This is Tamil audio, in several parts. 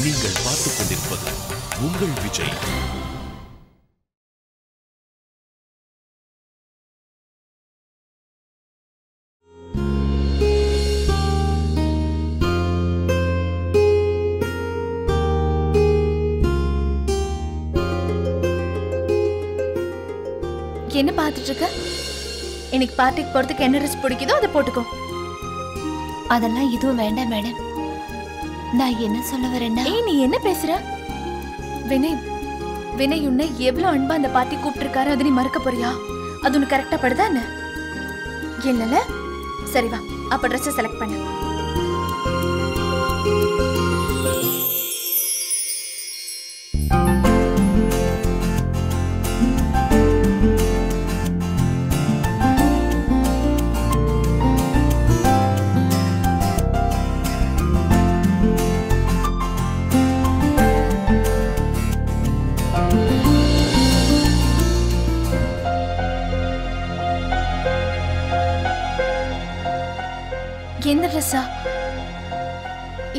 நீங்கள் பார்த்துக் கொண்டிருப்பது உங்கள் விஜய். என்ன பார்த்துட்டு இருக்க? இன்னைக்கு பார்ட்டிக்கு போறதுக்கு என்ன ட்ரெஸ் பிடிக்குதோ அதை போட்டுக்கோ. அதெல்லாம் எதுவும் வேண்டாம் மேடம். நான் என்ன சொல்ல வரேன்னா, நீ என்ன பேசுற? வினய் வினய் உன்னை எவ்வளவு அன்பா அந்த பார்ட்டி கூப்பிட்டுருக்காரு, அது நீ மறக்க போறியா? அது உனக்கு கரெக்டா படுதா என்ன? இல்லல, சரி வா அப்ப ட்ரெஸ் செலக்ட் பண்ணு. என்ன ட்ரெஸ்ஸா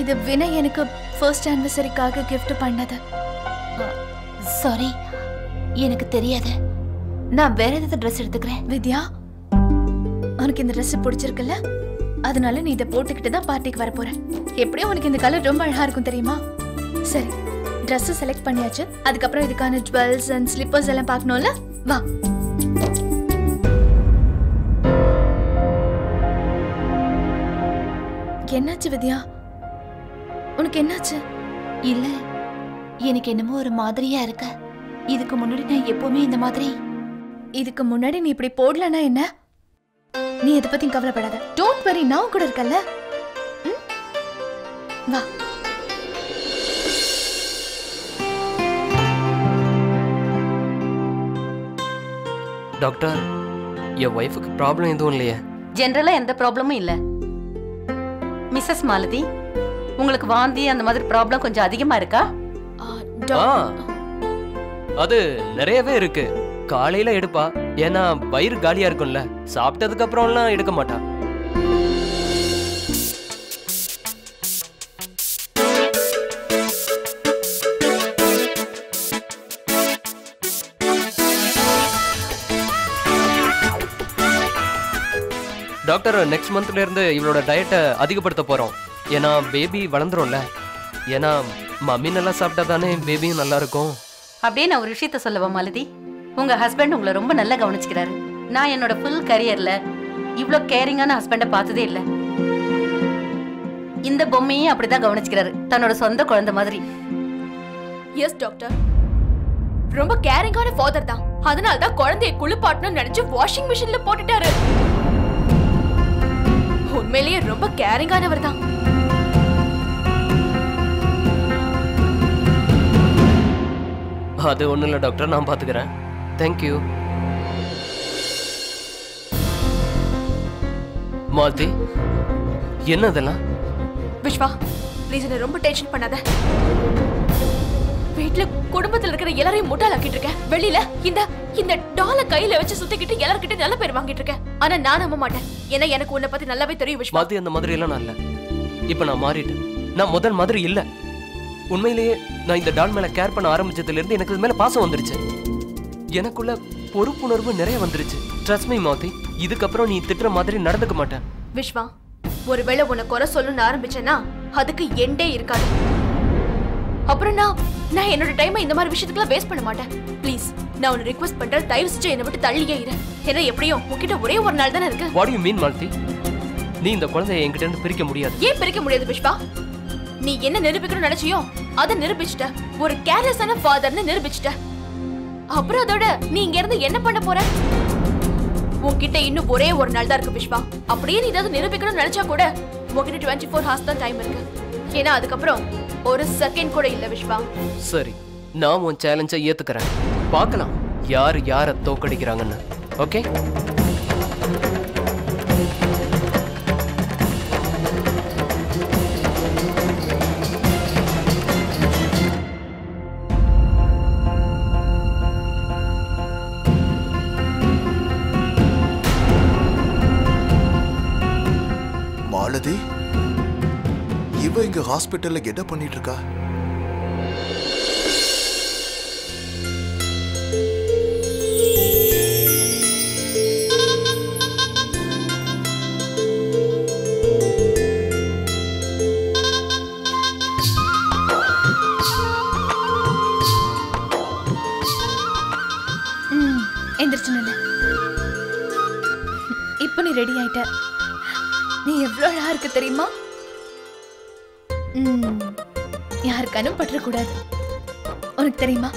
இது? வினய் எனக்கு ஃபர்ஸ்ட் ஆனிவர்சரிக்காக கிஃப்ட் பண்ணது. சாரி, எனக்கு தெரியாது. நான் வேற ஏதாவது ட்ரெஸ் எடுத்துக்கிறேன். வித்யா, உனக்கு இந்த ட்ரெஸ் பிடிச்சிருக்குல்ல, அதனால நீ இதை போட்டுக்கிட்டு தான் பார்ட்டிக்கு வர போற. எப்படியும் உனக்கு இந்த கலர் ரொம்ப அழகா இருக்கும் தெரியுமா? சரி, ட்ரெஸ் செலக்ட் பண்ணியாச்சு. அதுக்கப்புறம் இதுக்கான ஜுவல்ஸ் அண்ட் ஸ்லிப்பர்ஸ் எல்லாம் பார்க்கணும்ல. வா. என்னாச்சு வித்யா? உனக்கு என்னாச்சு? இல்ல, எனக்கு என்னமோ ஒரு மாதிரியா இருக்க. இதுக்கு முன்னாடி நான் எப்பவுமே இந்த மாதிரி. இதுக்கு முன்னாடி நீ இப்படி போடலனா என்ன? நீ எதை பத்தியும் கவலைப்படாத. டோன்ட் வரி, நான் கூட இருக்கல்ல. வா. டாக்டர், என் ஒய்ஃபுக்கு ப்ராப்ளம் எதுவும் இல்லையே? ஜெனரலா எந்த ப்ராப்ளமும் இல்ல. மிஸ்ஸஸ் மாலதி, உங்களுக்கு வாந்தி அந்த மாதிரி ப்ராப்ளம் கொஞ்சம் அதிகமா இருக்கா? அது நிறையவே இருக்கு. காலையில எடுப்பா, ஏன்னா வயிறு காலியா இருக்கும்ல. சாப்பிட்டதுக்கு அப்புறம்லாம் எடுக்க மாட்டா. டாக்டர், நெக்ஸ்ட் மந்த்ல இருந்து இவளோட டயட்டை அதிகப்படுத்த போறோம். ஏன்னா பேபி வளர்ந்துரும்ல. ஏன்னா மம்மி நல்லா சாப்பிட்டா தானே பேபியும் நல்லா இருக்கும். அப்படியே நான் ஒரு விஷயத்த சொல்லவா மாலதி? உங்க ஹஸ்பண்ட் உங்களை ரொம்ப நல்லா கவனிச்சுக்கிறாரு. நான் என்னோட ஃபுல் கரியர்ல இவ்ளோ கேரிங்கான ஹஸ்பண்டை பார்த்ததே இல்லை. இந்த பொம்மையும் அப்படிதான் கவனிச்சுக்கிறாரு, தன்னோட சொந்த குழந்தை மாதிரி. எஸ் டாக்டர், ரொம்ப கேரிங்கான ஃபாதர் தான். அதனால தான் குழந்தையை குளிப்பாட்டணும்னு நினைச்சு வாஷிங் மிஷின்ல போட்டுட்டாரு. உண்மையிலேயே ரொம்ப கேரிங்கானவர் தான். அது ஒண்ணும் இல்லை டாக்டர், நான் பாத்துக்கிறேன். தேங்க்யூ. மாலதி, என்ன இதெல்லாம்? விஸ்வா, ப்ளீஸ் என்ன ரொம்ப டென்ஷன் பண்ணாத. வீட்ல குடும்பத்துல இருக்கிற எல்லாரையும் முட்டாளாக்கிட்டு இருக்கேன். வெளியில இந்த டால கையில வச்சு சுத்திக்கிட்டு எல்லார்கிட்ட நல்ல பேர் வாங்கிட்டு இருக்கேன். ஆனா நான் நம்ப மாட்டேன். ஏன்னா எனக்கு உன்னை பத்தி நல்லாவே தெரியும் விஸ்வா. மாலதி, அந்த மாதிரி எல்லாம் நான் இல்ல. இப்ப நான் மாறிட்டேன். நான் முதல் மாதிரி இல்ல. உண்மையிலேயே நான் இந்த டால் மேல கேர் பண்ண ஆரம்பிச்சதுல இருந்து எனக்கு இது மேல பாசம் வந்துருச்சு. எனக்குள்ள பொறுப்புணர்வு நிறைய வந்துருச்சு. ட்ரஸ்ட் மீ மாலதி, இதுக்கப்புறம் நீ திட்டுற மாதிரி நடந்துக்க மாட்டேன். விஸ்வா, ஒருவேளை உன்னை குறை சொல்லணும்னு ஆரம்பிச்சேன்னா அதுக்கு எண்டே இருக்காது. அப்புறம் நான் என்னோட டைமை இந்த மாதிரி விஷயத்துக்குலாம் வேஸ்ட் பண்ண மாட்டேன். ப்ளீஸ், நான் உன்னை ரிக்வெஸ்ட் பண்றேன், தயவு செஞ்சு என்னை விட்டு தள்ளியே இரு. ஏன்னா எப்படியும் உன்கிட்ட ஒரே ஒரு நாள் தானே இருக்கு. What you mean Malathi? நீ இந்த குழந்தையை என்கிட்ட இருந்து பிரிக்க முடியாது. ஏன் பிரிக்க முடியாது விஸ்வா? நீ என்ன நிரூபிக்கணும்னு நினைச்சியோ அதை நிரூபிச்சிட்ட. ஒரு கேர்லெஸ்ஸான ஃபாதர்னு நிரூபிச்சிட்ட. அப்புறம் அதோட நீ இங்க இருந்து என்ன பண்ண போற? உன்கிட்ட இன்னும் ஒரே ஒரு நாள் தான் இருக்கு விஸ்வா. அப்படியே நீ ஏதாவது நிரூபிக்கணும்னு நினைச்சா கூட உன்கிட்ட 24 hours தான் டைம் இருக்கு. ஏன்னா அதுக்கப்புறம் ஒரு செகண்ட் கூட இல்ல விஸ்வா. சரி, நான் உன் சேலஞ்சை ஏத்துக்கிறேன். பார்க்கலாம் யார் யாரை தோக்கடிக்கிறாங்கன்னு. ஓகே? மாலதி, இவ இங்க ஹாஸ்பிட்டல்ல என்ன பண்ணிட்டு இருக்கா? இருக்கு தெரியுமா? யாருக்கானும் பற்றக்கூடாது. உனக்கு தெரியுமா,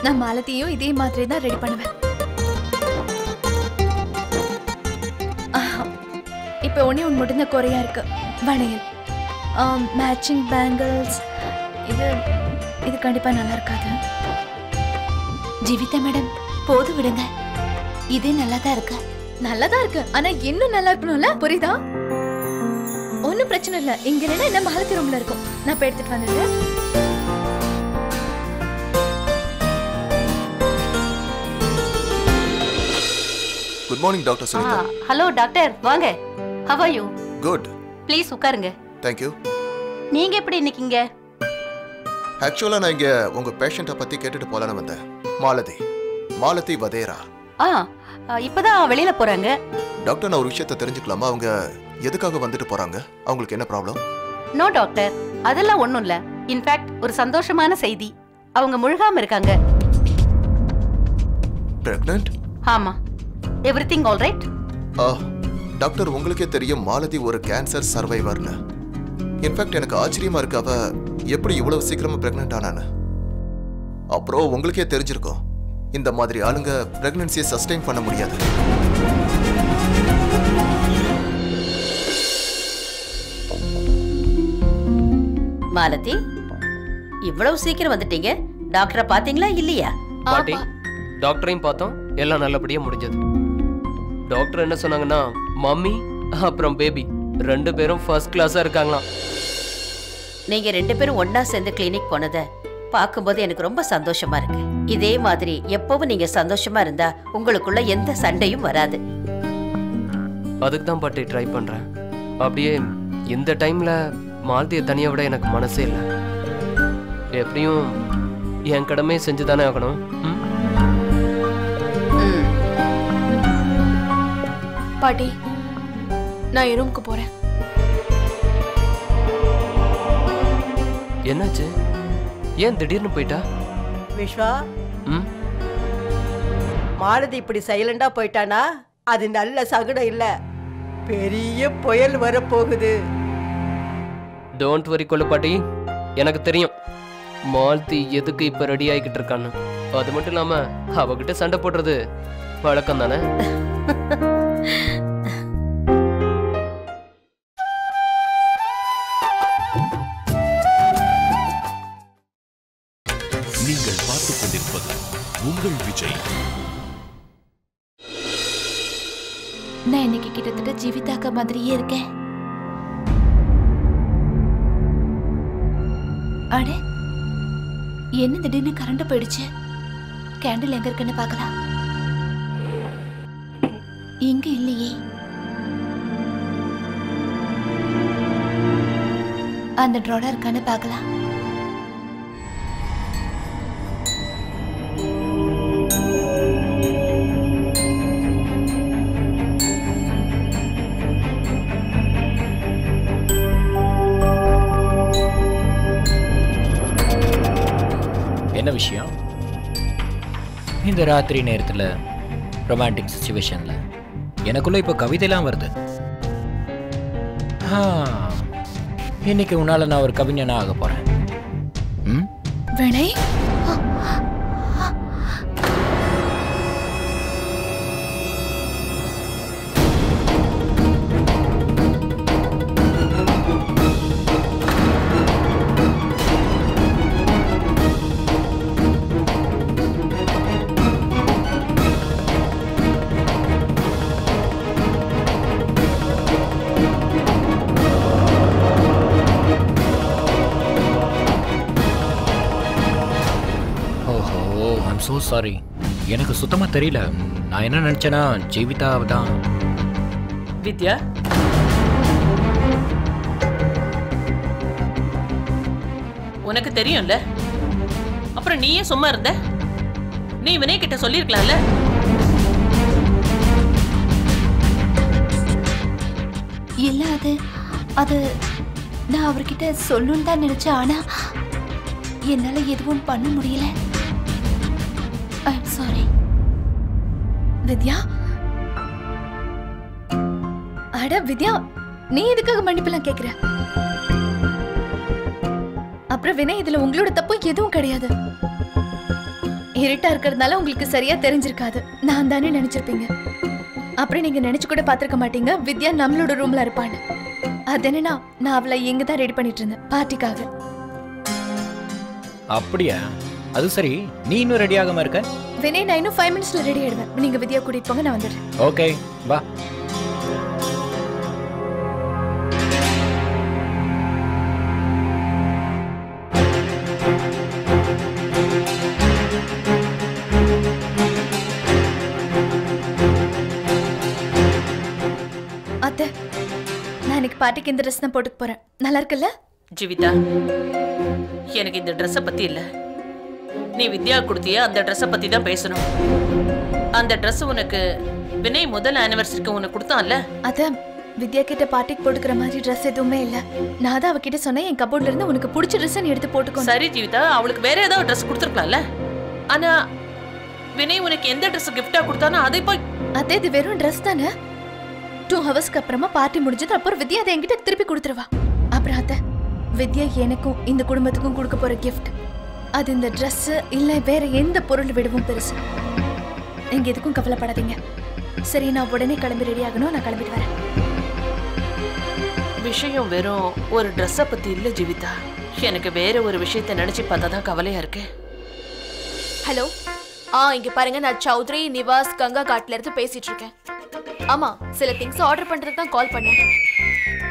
நான் மாலதியும் இதே மாதிரி தான் ரெடி பண்ணுவேன். இப்போ ஒன்னே ஒன்று மட்டும்தான் குறையா இருக்கு. வளையல், மேட்சிங் பேங்கிள்ஸ். இது கண்டிப்பா நல்லா இருக்காது. ஜீவிதா மேடம், போது விடுங்க. இது நல்லா தான் இருக்கு. நல்லா தான் இருக்கு, ஆனா இன்னும் நல்லா இருக்கணும்ல, புரியுதா? ஒன்னும் பிரச்சனை இல்ல. இங்க இல்லைன்னா என்ன மாலதி ரூம்ல இருக்கும். நான் போய் எடுத்துட்டு வந்துடுறேன். Good morning doctor Sunita. Hello doctor, வாங்க. How are you? Good. Please உட்காருங்க. Thank you. நீங்க எப்படி இன்னைக்கு இங்க? ஆக்சுவலா நான் இங்க உங்க பேஷண்ட்டை பத்தி கேட்டுட்டு போலான்னு வந்தேன். மாலதி வதேரா. இப்பதான் வெளியில போறாங்க. டாக்டர், நான் ஒரு விஷயத்தை தெரிஞ்சுக்கலாமா? அவங்க எதுக்காக வந்துட்டு போறாங்க? அவங்களுக்கு என்ன ப்ராப்ளம்? நோ டாக்டர், அதெல்லாம் ஒண்ணும் இல்ல. இன்ஃபேக்ட் ஒரு சந்தோஷமான செய்தி. அவங்க முழுகாம இருக்காங்க. பிரெக்னன்ட்? ஆமா. Everything all right? டாக்டர், உங்களுக்கே தெரியும் மாலதி ஒரு கேன்சர் சர்வைவர்னு. இன்ஃபேக்ட் எனக்கு ஆச்சரியமா இருக்கு, அவ எப்படி இவ்வளவு சீக்கிரமா பிரெக்னன்ட் ஆனான்னு. அப்புறம் உங்களுக்கே தெரிஞ்சிருக்கும், இந்த மாதிரி ஆளுங்க பிரெக்னன்சியை சஸ்டெயின் பண்ண முடியாது. மாலதி, இவ்வளவு சீக்கிரம் வந்துட்டீங்க. டாக்டரை பாத்தீங்களா இல்லையா? பாட்டி, டாக்டரையும் பார்த்தோம், எல்லாம் நல்லபடியா முடிஞ்சது. டாக்டர் என்ன சொன்னாங்கன்னா, மம்மி அப்புறம் பேபி 2 பேரும் ஃபர்ஸ்ட் கிளாஸா இருக்காங்களாம். நீங்க 2 பேரும் ஒன்னா சேர்ந்து கிளினிக் போனதை பார்க்கும்போது எனக்கு ரொம்ப சந்தோஷமா இருக்கு. இதே மாதிரி எப்பவும் நீங்க சந்தோஷமா இருந்தா உங்களுக்குள்ள எந்த சண்டையும் வராது. அதுக்கு தான் பாட்டி ட்ரை பண்றேன். அப்படியே இந்த டைம்ல மாலதியை தனியா விட எனக்கு மனசே இல்லை. எப்படியும் என் கடமையை செஞ்சுதானே ஆகணும். பாட்டி, நான் என் ரூமுக்கு போறேன். என்னாச்சு? ஏன் திடீர்னு போயிட்டா? விஸ்வா, மாலதி இப்படி சைலண்டா போயிட்டானா அது நல்ல சகுனம் இல்ல. பெரிய புயல் வரப்போகுது. டோன்ட் வரி கொள்ள பாட்டி, எனக்கு தெரியும் மாலதி எதுக்கு இப்ப ரெடி ஆகிக்கிட்டு இருக்கான்னு. அது மட்டும் இல்லாம அவகிட்ட சண்டை போடுறது வழக்கம் தானே. நீங்கள் பார்த்துக் கொண்டிருப்பது உங்கள் விஜய். நான் இன்னைக்கு கிட்டத்தட்ட ஜீவிதாக்க மாதிரியே இருக்கேன். அடே, என்ன திடீர்னு கரண்ட் போயிடுச்சு? கேண்டில் எங்க இருக்குன்னு பார்க்கலாம். இங்க இல்லையே. அந்த ட்ரால இருக்கான்னு பார்க்கலாம். என்ன விஷயம்? இந்த ராத்திரி நேரத்தில் ரொமான்டிக் சிச்சுவேஷனில் எனக்குள்ள இப்போ கவிதைலாம் வருது. இன்னைக்கு உன்னால நான் ஒரு கவிஞனா ஆக போறேன். வினய், ஸோ சாரி, எனக்கு சுத்தமா தெரியல. நான் என்ன நினைச்சேன்னா ஜீவிதாவை தான். வித்யா, உனக்கு தெரியும்ல, அப்புறம் நீயே சும்மா இருந்த? நீ வினய் கிட்ட சொல்லிருக்கலாம்ல. இல்ல, அது நான் அவர்கிட்ட சொல்லணும்னு தான் நினைச்சேன். ஆனா என்னால எதுவும் பண்ண முடியல. I'm sorry. வித்யா, அட வித்யா, நீ எதுக்காக மன்னிப்பெல்லாம் கேக்குற? அப்புறம் வினய், இதுல உங்களோட தப்பு எதுவும் கிடையாது. இருட்டா இருக்கிறதுனால உங்களுக்கு சரியா தெரிஞ்சிருக்காது. நான் தானே நினைச்சிருப்பீங்க. அப்புறம் நீங்க நினைச்சு கூட பாத்திருக்க மாட்டீங்க வித்யா நம்மளோட ரூம்ல இருப்பான்னு. அது என்னன்னா, நான் அவளை எங்க தான் ரெடி பண்ணிட்டு இருந்தேன் பார்ட்டிக்காக. அப்படியா? அது சரி, நீ இன்னும் ரெடி ஆகாம இருக்க? வினய், நான் இன்னும் 5 மினிட்ஸ்ல ரெடி ஆயிடுவேன். நீங்க வித்யா கூட்டிட்டு போங்க, நான் வந்துடுறேன். ஓகே, வா. அத்தை, நான் இன்னைக்கு பார்ட்டிக்கு இந்த ட்ரெஸ் தான் போட்டுக்க போறேன். நல்லா இருக்குல்ல? ஜீவிதா, எனக்கு இந்த ட்ரெஸ்ஸை பத்தி இல்ல. நீ வித்யா கொடுத்திய அந்த ட்ரெஸ்ஸை பத்தி தான் பேசணும். அந்த ட்ரெஸ் உனக்கு வினய் முதல் ஆனிவர்சரிக்கு உனக்கு கொடுத்தான்ல? அத வித்யா கிட்ட பார்ட்டிக்கு போட்டுக்கிற மாதிரி ட்ரெஸ் எதுவுமே இல்ல. நான் தான் அவகிட்ட சொன்னேன், என் கபோர்ட்ல இருந்து உனக்கு பிடிச்ச ட்ரெஸ் நீ எடுத்து போட்டுக்கோ. சரி ஜீவிதா, அவளுக்கு வேற ஏதாவது ட்ரெஸ் கொடுத்துருக்கலாம்ல. ஆனா வினய் உனக்கு எந்த ட்ரெஸ் கிஃப்டா கொடுத்தானோ அதை போய். அதே இது வெறும் ட்ரெஸ் தானே. 2 ஹவர்ஸ்க்கு அப்புறமா பார்ட்டி முடிஞ்சது. அப்புறம் வித்யா அதை என்கிட்ட திருப்பி கொடுத்துருவா. அப்புறம் அத்தை, வித்யா எனக்கும் இந்த குடும்பத்துக்கும் கொடுக்க போற கிஃப்ட் அது இந்த ட்ரெஸ் இல்ல வேற எந்த பொருள் விடவும் பெருசு. நீங்க எதுக்கும் கவலைப்படாதீங்க. சரி, நான் உடனே கிளம்பி ரெடி ஆகணும். நான் கிளம்பிட்டு வரேன். விஷயம் வெறும் ஒரு ட்ரெஸ்ஸை பத்தி இல்ல ஜீவிதா. எனக்கு வேற ஒரு விஷயத்தை நினைச்சு பார்த்தா தான் கவலையா இருக்கு. ஹலோ, இங்க பாருங்க, நான் சௌத்ரி நிவாஸ் கங்கா காட்ல இருந்து பேசிட்டு இருக்கேன். ஆமா, சில திங்ஸ் ஆர்டர் பண்றதுக்கு தான் கால் பண்ணேன்.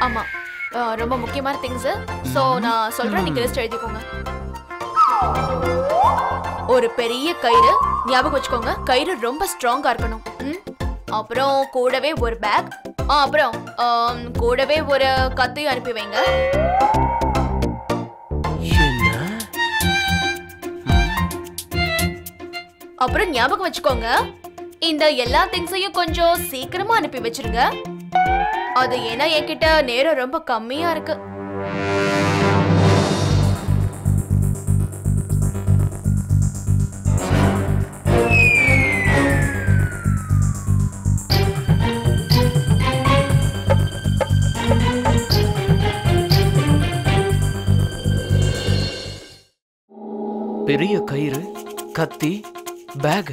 ஆமா, ரொம்ப முக்கியமான திங்ஸ். சோ நான் சொல்றேன், நீங்க லிஸ்ட் எழுதிக்கோங்க. ஒரு பெரிய கயிறு, ஞாபகம் வச்சுக்கோங்க, கயிறு ரொம்ப ஸ்ட்ராங்கா இருக்கணும். அப்புறம் கூடவே ஒரு பேக், அப்புறம் கூடவே ஒரு கத்தி அனுப்பி வைங்க. அப்புறம் ஞாபகம் வச்சுக்கோங்க, இந்த எல்லா திங்ஸையும் கொஞ்சம் சீக்கிரமா அனுப்பி வச்சிருங்க. அது ஏன்னா என்கிட்ட நேரம் ரொம்ப கம்மியா இருக்கு. பெரிய கயிறு, கத்தி, பேக்.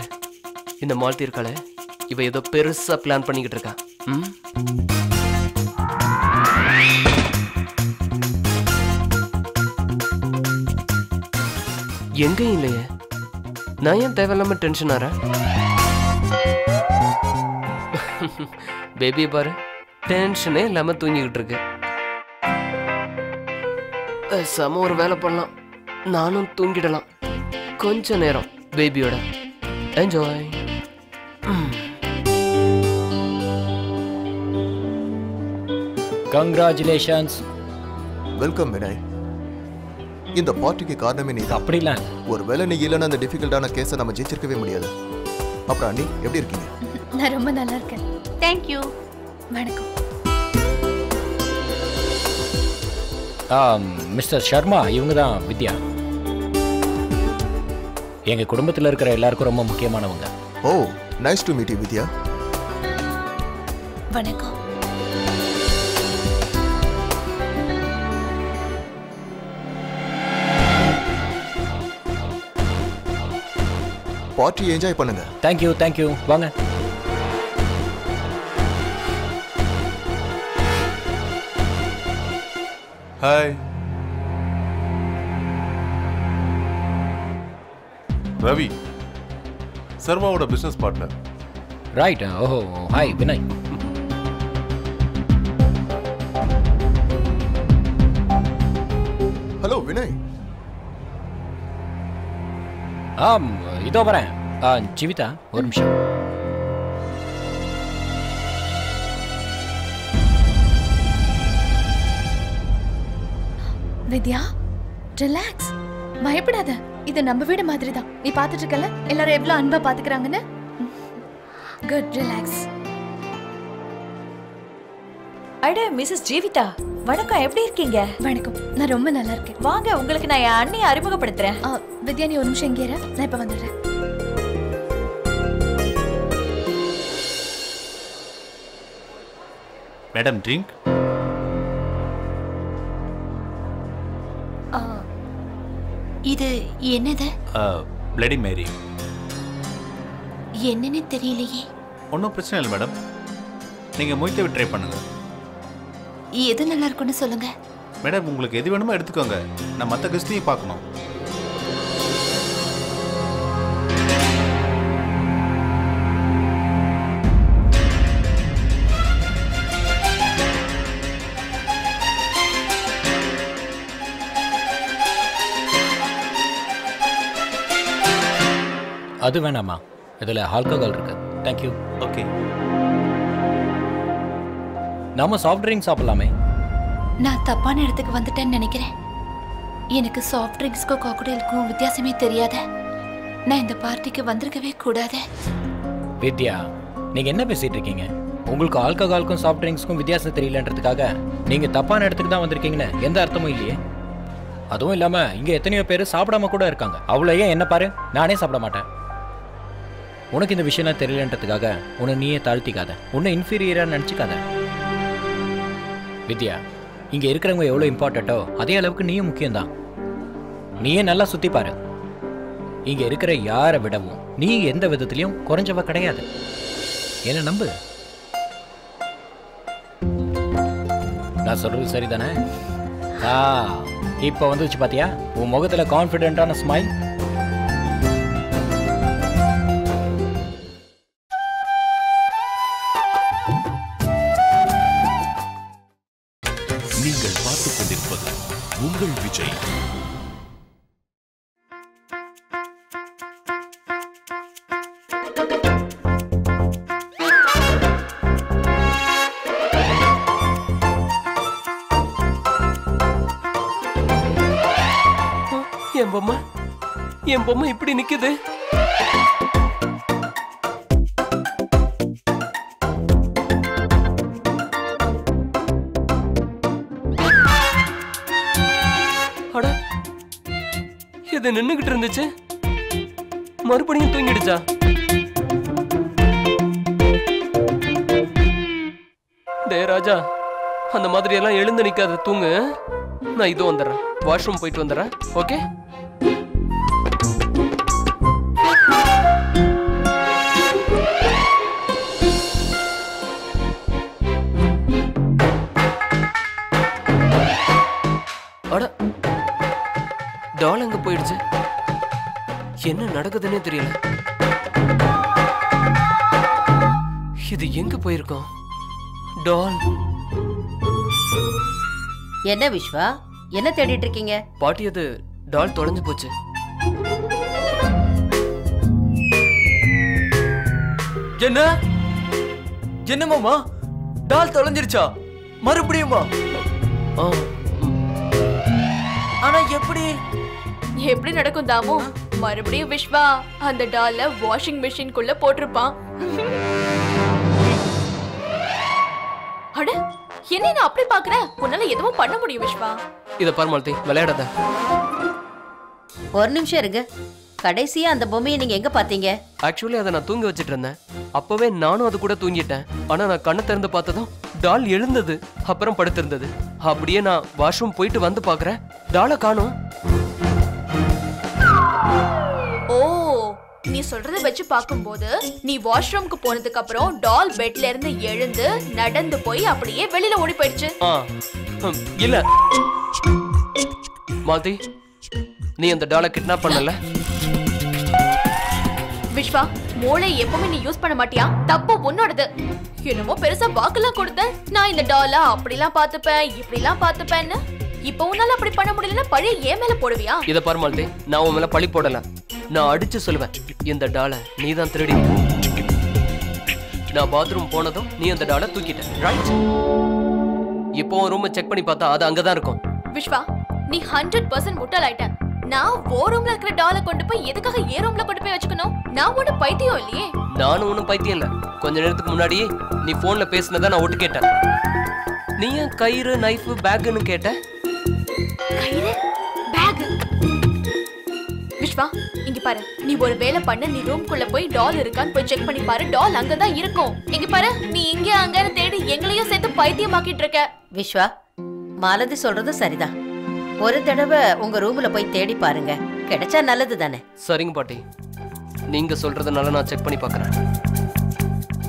இந்த மால்தி இருக்காளே, இவ ஏதோ பெருசா பிளான் பண்ணிக்கிட்டு இருக்கா. எங்கேயும் இல்லையே. நான் ஏன் தேவையில்லாம டென்ஷன் ஆறேன்? பேபியை பாரு, டென்ஷனே இல்லாம தூங்கிக்கிட்டு இருக்கு. சம ஒரு வேலை பண்ணலாம், நானும் தூங்கிடலாம் கொஞ்ச நேரம் பேபியோட. என்ஜாய். கங்க்ராச்சுலேஷன்ஸ். வெல்கம் வினய். இந்த பார்ட்டிக்கு காரணமே நீ தான். அப்படிலாம் ஒருவேளை நீ இல்லைன்னா அந்த டிஃபிகல்ட்டான கேஸை நம்ம ஜெயிச்சிருக்கவே முடியாது. அப்புறம் அண்ணி எப்படி இருக்கீங்க? நான் ரொம்ப நல்லா இருக்கேன். தேங்க்யூ. வணக்கம். மிஸ்டர் சர்மா, இவங்க தான் வித்யா. எங்க குடும்பத்தில் இருக்கிற எல்லாருக்கும் ரொம்ப முக்கியமானவங்க. Oh, nice to meet you Vidya. வணக்கம். பார்ட்டி என்ஜாய் பண்ணுங்க. Thank you thank you. வாங்க. ஹாய். ரவி, சர்மாவோட பிசினஸ் பார்ட்னர். ரைட். ஓஹோ, ஹாய் வினய். ஹலோ வினய். இதோ வரேன். ஜீவிதா, ஒரு நிமிஷம். வித்யா, ரிலாக்ஸ், பயப்படாத. இது நம்ம வீடு மாதிரி தான். நீ பார்த்துட்டு இருக்கல எல்லாரும் எவ்வளவு அன்பா பாத்துக்கறாங்கன்னு. Good, relax. அட மிஸ்ஸஸ் ஜீவிதா, வணக்கம். எப்படி இருக்கீங்க? வணக்கம், நான் ரொம்ப நல்லா இருக்கேன். வாங்க, உங்களுக்கு நான் என் அண்ணியை அறிமுகப்படுத்துறேன். வித்யா, நீ ஒரு நிமிஷம் இங்கே இரு, நான் இப்ப வந்துடுறேன். Madam drink. இது என்னது? Bloody Mary. என்னன்னு தெரியலையே. ஒன்றும் பிரச்சனை இல்லை மேடம், நீங்கள் மொய்த்தவை ட்ரை பண்ணுங்க. எது நல்லா இருக்குன்னு சொல்லுங்க. மேடம் உங்களுக்கு எது வேணுமோ எடுத்துக்கோங்க, நான் மற்ற கெஸ்ட்டையும் பார்க்கணும். அது வேணாமா, இதில் ஆல்கஹால் இருக்கு. தேங்க்யூ. ஓகே. நாம சாஃப்ட் ட்ரிங்க் சாப்பிடலாமே. நான் தப்பான இடத்துக்கு வந்துட்டேன்னு நினைக்கிறேன். எனக்கு சாஃப்ட் ட்ரிங்க்ஸ்க்கும் காக்டெயிலுக்கும் வித்தியாசமே தெரியாத. நான் இந்த பார்ட்டிக்கு வந்திருக்கவே கூடாது. வித்யா, நீங்க என்ன பேசிட்டு இருக்கீங்க? உங்களுக்கு ஆல்கஹாலுக்கும் சாஃப்ட் ட்ரிங்க்ஸ்க்கும் வித்தியாசம் தெரியலன்றதுக்காக நீங்க தப்பான இடத்துக்கு தான் வந்திருக்கீங்கன்னு எந்த அர்த்தமும் இல்லையே. அதுவும் இல்லாம இங்க எத்தனையோ பேர் சாப்பிடாம கூட இருக்காங்க. அவ்வளோ ஏன் என்ன பாரு, நானே சாப்பிட மாட்டேன். உனக்கு இந்த விஷயம்லாம் தெரியலன்றதுக்காக உன்னை நீயே தாழ்த்திக்காத, உன்னை இன்ஃபீரியரா நினச்சிக்காத. வித்யா, இங்க இருக்கிறவங்க எவ்வளோ இம்பார்ட்டண்ட்டோ அதே அளவுக்கு நீயும் முக்கியம்தான். நீயே நல்லா சுத்தி பாரு. இங்க இருக்கிற யாரை விடவும் நீ எந்த விதத்திலையும் குறைஞ்சவ கிடையாது. என்ன நம்பு. நான் சொல்றது சரிதானே? இப்ப வந்துச்சு பாத்தியா உன் முகத்துல கான்ஃபிடென்ட்டான ஸ்மைல். நீங்கள் பார்த்துக் கொண்டிருப்பது உங்கள் விஜய். என் பொம்மை இப்படி நிக்குது. அட, இது நின்னுகிட்டு இருந்துச்சு, மறுபடியும் தூங்கிடுச்சா? டே ராஜா, அந்த மாதிரி எல்லாம் எழுந்து நிக்காத, தூங்கு. நான் இதோ வந்துடுறேன், வாஷ்ரூம் போயிட்டு வந்துடுறேன். ஓகே? அட, டால் அங்க போயிடுச்சு. என்ன நடக்குதுன்னே தெரியல. இது எங்க போயிருக்கோம்? டால். என்ன விஸ்வா, என்ன தேடிட்டு இருக்கீங்க? பாட்டி, அது டால் தொலைஞ்சு போச்சு. என்ன என்ன மாமா, டால் தொலைஞ்சிருச்சா? மறுபடியுமா? ஆனா எப்படி எப்படி நடக்கும் தாமு? மறுபடியும் விஸ்வா அந்த டால்ல வாஷிங் மெஷின்குள்ள போட்டிருப்பான். அட, என்ன நான் அப்படி பாக்குற? உன்னால எதுவும் பண்ண முடியும் விஸ்வா. இத பாரு மாலதி, விளையாடாத. ஒரு நிமிஷம் இருங்க. கடைசியா அந்த பொம்மையை நீங்க எங்க பாத்தீங்க? ஆக்சுவலி அதை நான் தூங்க வச்சிட்டு இருந்தேன். அப்பவே நானும் அது கூட தூங்கிட்டேன். ஆனா நான் கண்ணை திறந்து பார்த்ததும் டால் எழுந்தது, அப்புறம் படுத்திருந்தது. அப்படியே நான் வாஷ்ரூம் போயிட்டு வந்து பாக்குறேன், டாலை காணோம். ஓ, நீ சொல்றத வச்சு பாக்கும்போது நீ வாஷ்ரூம்க்கு போனதுக்கு அப்புறம் டால் பெட்ல இருந்து எழுந்து நடந்து போய் அப்படியே வெளியில ஓடி போயிடுச்சு. இல்ல மாலதி, நீ அந்த டாலை கிட்னாப் பண்ணல. விஸ்வா, மூளை எப்பவுமே நீ யூஸ் பண்ண மாட்டியா? தப்பு உன்னோடது. என்னமோ பெருசா வாக்கெல்லாம் கொடுத்த, நான் இந்த டாலா அப்படிலாம் பாத்துப்பேன் இப்படிலாம் பாத்துப்பேன்னு. இப்ப உன்னால அப்படி பண்ண முடியலன்னா பழைய ஏன் மேல போடுவியா? இத பாரு மாலதி, நான் உன் மேல பழி போடல. நான் அடிச்சு சொல்லுவேன், இந்த டாலை நீ தான் திருடி. நான் பாத்ரூம் போனதும் நீ அந்த டாலை தூக்கிட்ட, ரைட்? இப்போ ரூம் செக் பண்ணி பார்த்தா அது அங்கதான் இருக்கும். விஸ்வா, நீ 100% முட்டாளாயிட்ட. நான் ஓ ரூம்ல இருக்கிற டாலை கொண்டு போய் எதுக்காக ஏ ரூம்ல கொண்டு போய் வச்சுக்கணும்? நான் ஒண்ணு பைத்தியம் இல்லையே. நானும் ஒன்னும் பைத்தியம் இல்ல. கொஞ்ச நேரத்துக்கு முன்னாடி நீ போன்ல பேசினதை நான் ஒட்டு கேட்டேன். நீ ஏன் கயிறு, நைஃப், பேக்னு கேட்ட? கயிறு, பேக். விஸ்வா, இங்க பாரு, நீ ஒரு வேலை பண்ண, நீ ரூம்குள்ள போய் டால் இருக்கான்னு போய் செக் பண்ணி பாரு. டால் அங்கதான் இருக்கும். இங்க பாரு, நீ இங்க அங்கன்னு தேடி எங்களையும் சேர்த்து பைத்தியமாக்கிட்டு இருக்க. விஸ்வா, மாலதி சொல்றது சரிதான். ஒரு தடவை உங்க ரூம்ல போய் தேடி பாருங்க, கிடைச்சா நல்லது தானே. சரிங்க பாட்டி, நீங்க சொல்றதுனால நான் செக் பண்ணி பார்க்கறேன்.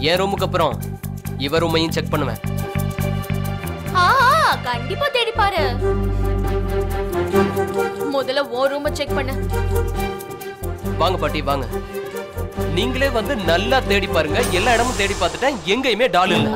என் ரூமுக்கு அப்புறம் இவர் ரூமையும் செக் பண்ணுவேன். கண்டிப்பா தேடி பாரு. முதல்ல ஓ ரூமை செக் பண்ணு. வாங்க பாட்டி வாங்க, நீங்களே வந்து நல்லா தேடி பாருங்க. எல்லா இடமும் தேடி பார்த்துட்டேன், எங்கேயுமே டால் இல்லை.